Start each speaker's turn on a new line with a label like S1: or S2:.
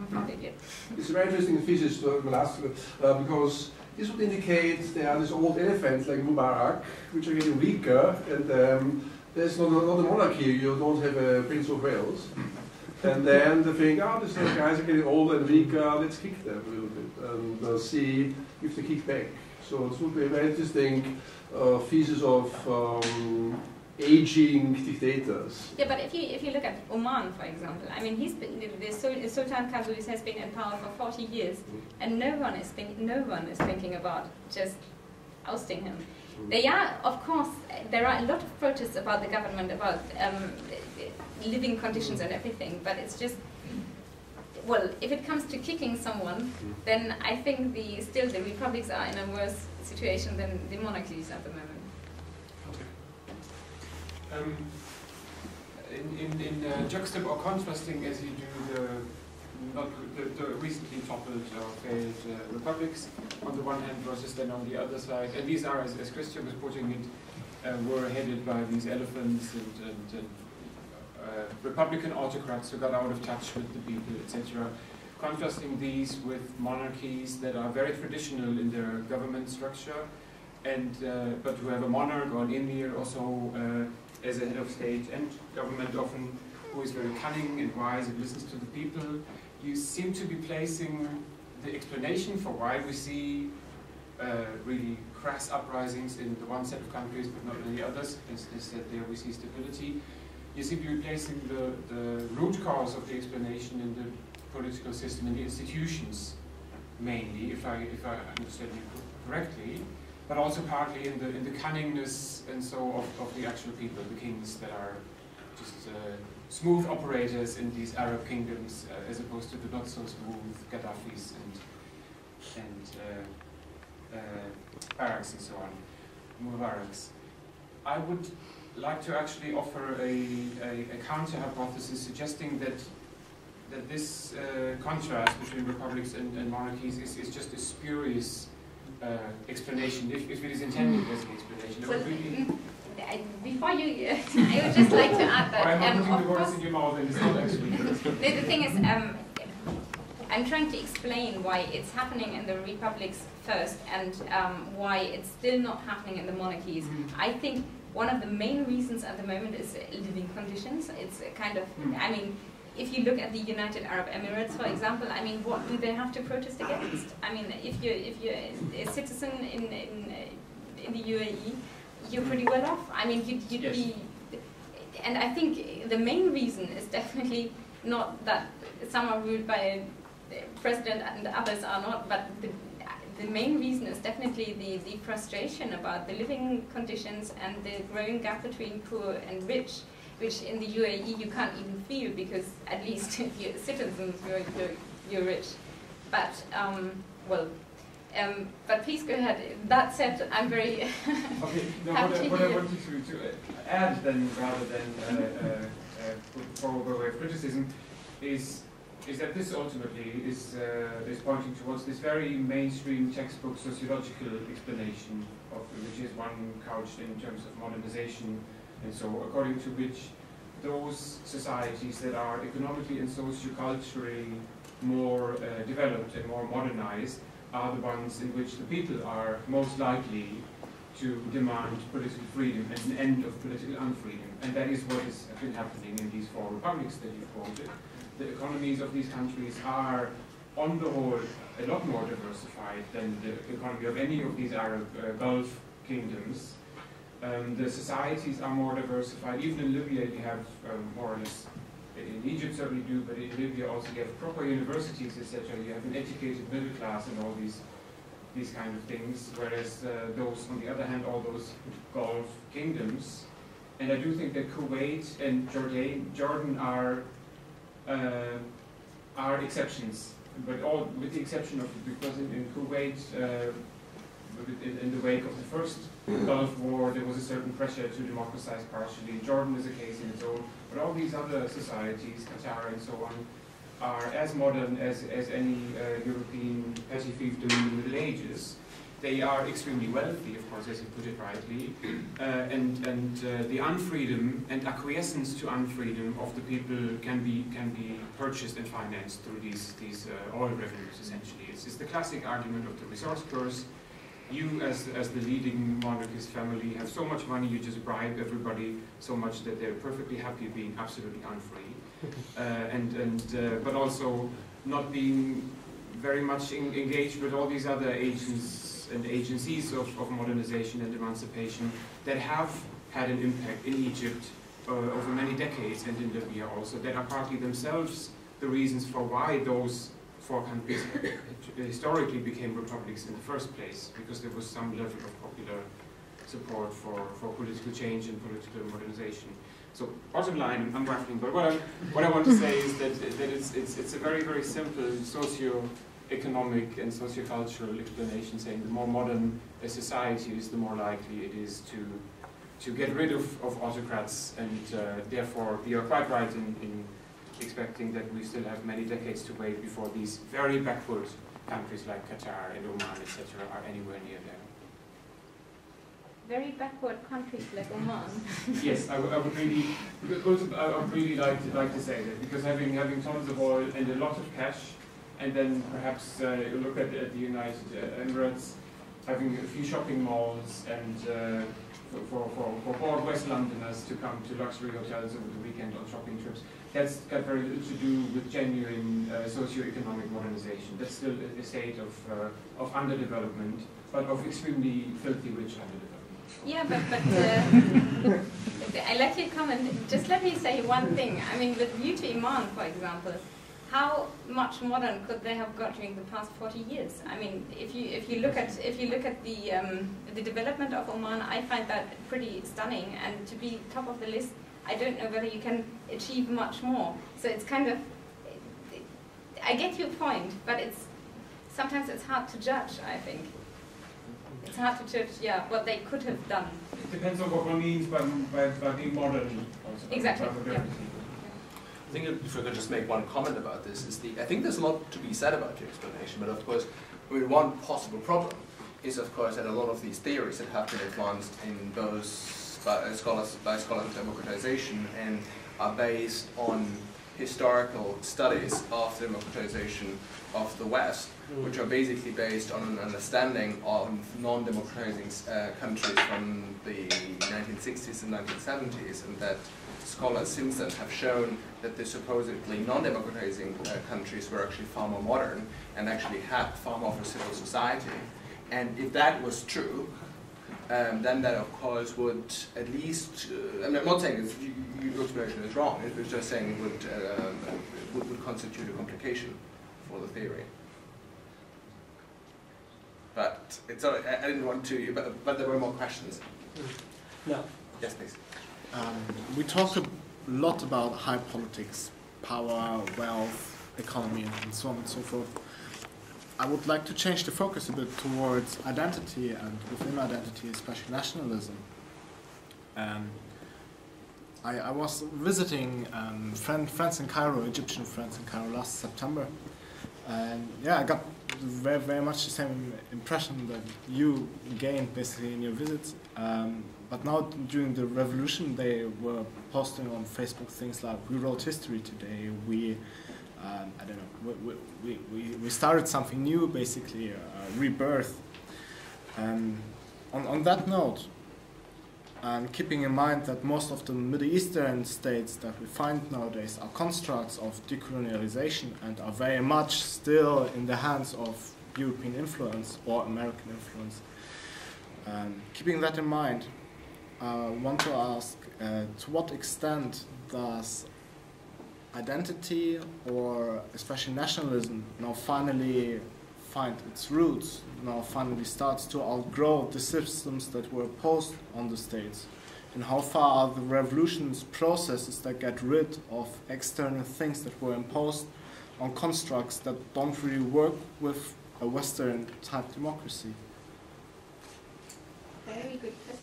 S1: haven't found it yet.
S2: It's a very interesting thesis because this would indicate there are these old elephants like Mubarak, which are getting weaker, and there's not a monarchy, you don't have a Prince of Wales. And then they think, oh, these guys are getting older and weaker, let's kick them a little bit and see if they kick back. So it would be a very interesting thesis of aging dictators.
S1: Yeah, but if you look at Oman, for example, I mean, he's been, the Sultan Qaboos has been in power for 40 years, and no one is thinking about just ousting him. They are, of course, there are a lot of protests about the government, about living conditions and everything, but it's just, well, if it comes to kicking someone, then I think still the republics are in a worse situation than the monarchies at the moment.
S3: In juxtaposing or contrasting as you do the recently toppled or failed republics on the one hand versus then on the other side, and these are, as Christian was putting it, were headed by these elephants and Republican autocrats who got out of touch with the people, etc. Contrasting these with monarchies that are very traditional in their government structure, and but who have a monarch or an emir also as a head of state and government, often who is very cunning and wise and listens to the people. You seem to be placing the explanation for why we see really crass uprisings in the one set of countries but not in the others, is that there we see stability. You seem to be placing the root cause of the explanation in the political system, in the institutions mainly, if I understand you correctly, but also partly in the cunningness and so of the actual people, the kings that are just smooth operators in these Arab kingdoms, as opposed to the not so smooth Gaddafis and Barracks and so on, Mubaraks. I would like to actually offer a counter hypothesis suggesting that this contrast between republics and monarchies is just a spurious explanation, if it is intended as an explanation.
S1: Well, before you, I would just like to add that.
S3: I'm not putting the words in your mouth, and it's not actually.
S1: The thing is, I'm trying to explain why it's happening in the republics first, and why it's still not happening in the monarchies. I think one of the main reasons at the moment is living conditions. It's a kind of, I mean, if you look at the United Arab Emirates, for example, I mean, what do they have to protest against? I mean, if you're a citizen in the UAE, you're pretty well off. I mean, you'd yes. be, and I think the main reason is definitely not that some are ruled by a president and others are not, but the main reason is definitely the frustration about the living conditions and the growing gap between poor and rich, which in the UAE you can't even feel because at least if you're citizens, you're rich. But, but please go ahead. That said, I'm very
S3: okay, no, what I wanted to add then, rather than put forward by way of criticism, is that this ultimately is pointing towards this very mainstream textbook sociological explanation of which is one couched in terms of modernization, and so according to which those societies that are economically and socioculturally more developed and more modernized are the ones in which the people are most likely to demand political freedom and an end of political unfreedom. And that is what has been happening in these four republics that you quoted. The economies of these countries are, on the whole, a lot more diversified than the economy of any of these Arab Gulf kingdoms. The societies are more diversified. Even in Libya you have more or less, in Egypt certainly do, but in Libya also you have proper universities, etc. You have an educated middle class and all these kind of things, whereas those, on the other hand, all those Gulf kingdoms, and I do think that Kuwait and Jordan are exceptions, but all with the exception of, because in Kuwait, in the wake of the first Gulf War, there was a certain pressure to democratize partially. Jordan is a case in its own, but all these other societies, Qatar and so on, are as modern as any European petty fiefdom in the Middle Ages. they are extremely wealthy, of course, as you put it rightly, and the unfreedom and acquiescence to unfreedom of the people can be purchased and financed through these oil revenues. Essentially, it's the classic argument of the resource curse. You, as the leading monarchist family, have so much money, you just bribe everybody so much that they're perfectly happy being absolutely unfree, but also not being very much engaged with all these other agents and agencies of modernization and emancipation that have had an impact in Egypt over many decades, and in Libya also, that are partly themselves the reasons for why those 4 countries historically became republics in the first place, because there was some level of popular support for political change and political modernization. So bottom line, I'm waffling, but what I want to say is that it's a very, very simple socio-economic and socio-cultural explanation, saying the more modern a society is, the more likely it is to get rid of autocrats, and therefore you're quite right in expecting that we still have many decades to wait before these very backward countries like Qatar and Oman, etc., are anywhere near there.
S1: Very backward countries like Oman.
S3: Yes, I would really like to say that, because having tons of oil and a lot of cash, and then perhaps you look at the United Emirates, having a few shopping malls, and for bored West Londoners to come to luxury hotels over the weekend on shopping trips, that's got very little to do with genuine socio-economic modernization. That's still a state of underdevelopment, but of extremely filthy rich underdevelopment.
S1: Yeah, but I like your comment. Just let me say one thing. I mean, with View to Iman, for example, how much modern could they have got during the past 40 years? I mean, if you look at the development of Oman, I find that pretty stunning. And to be top of the list, I don't know whether you can achieve much more. So it's kind of, I get your point, but sometimes it's hard to judge, I think. It's hard to judge, yeah, what they could have done.
S3: It depends on what one means by being modern. Also,
S1: exactly. Yeah.
S4: I think if I could just make one comment about this, I think there's a lot to be said about your explanation, but of course, I mean, one possible problem is, of course, that a lot of these theories that have been advanced in both by scholars of democratization and are based on historical studies of democratization of the West, which are basically based on an understanding of non-democratizing countries from the 1960s and 1970s, and that scholars since then have shown that the supposedly non-democratizing countries were actually far more modern and actually had far more of a civil society. And if that was true, then that of course would at least, I'm not saying your explanation is wrong, it was just saying it would constitute a complication for the theory. But it's I didn't want to, but there were more questions.
S5: No.
S4: Yes, please.
S5: We talked a lot about high politics, power, wealth, economy, and so on and so forth. I would like to change the focus a bit towards identity, and within identity, especially nationalism. I was visiting friends in Cairo, Egyptian friends in Cairo last September, and yeah, I got very, very much the same impression that you gained basically in your visits. But now during the revolution, they were posting on Facebook things like, "We wrote history today. We, I don't know. We started something new, basically, rebirth." On that note, and keeping in mind that most of the Middle Eastern states that we find nowadays are constructs of decolonialization and are very much still in the hands of European influence or American influence. Keeping that in mind, I want to ask, to what extent does identity, or especially nationalism, now finally find its roots, now finally starts to outgrow the systems that were imposed on the states? And how far are the revolutions processes that get rid of external things that were imposed on constructs that don't really work with a Western type democracy?
S1: Very good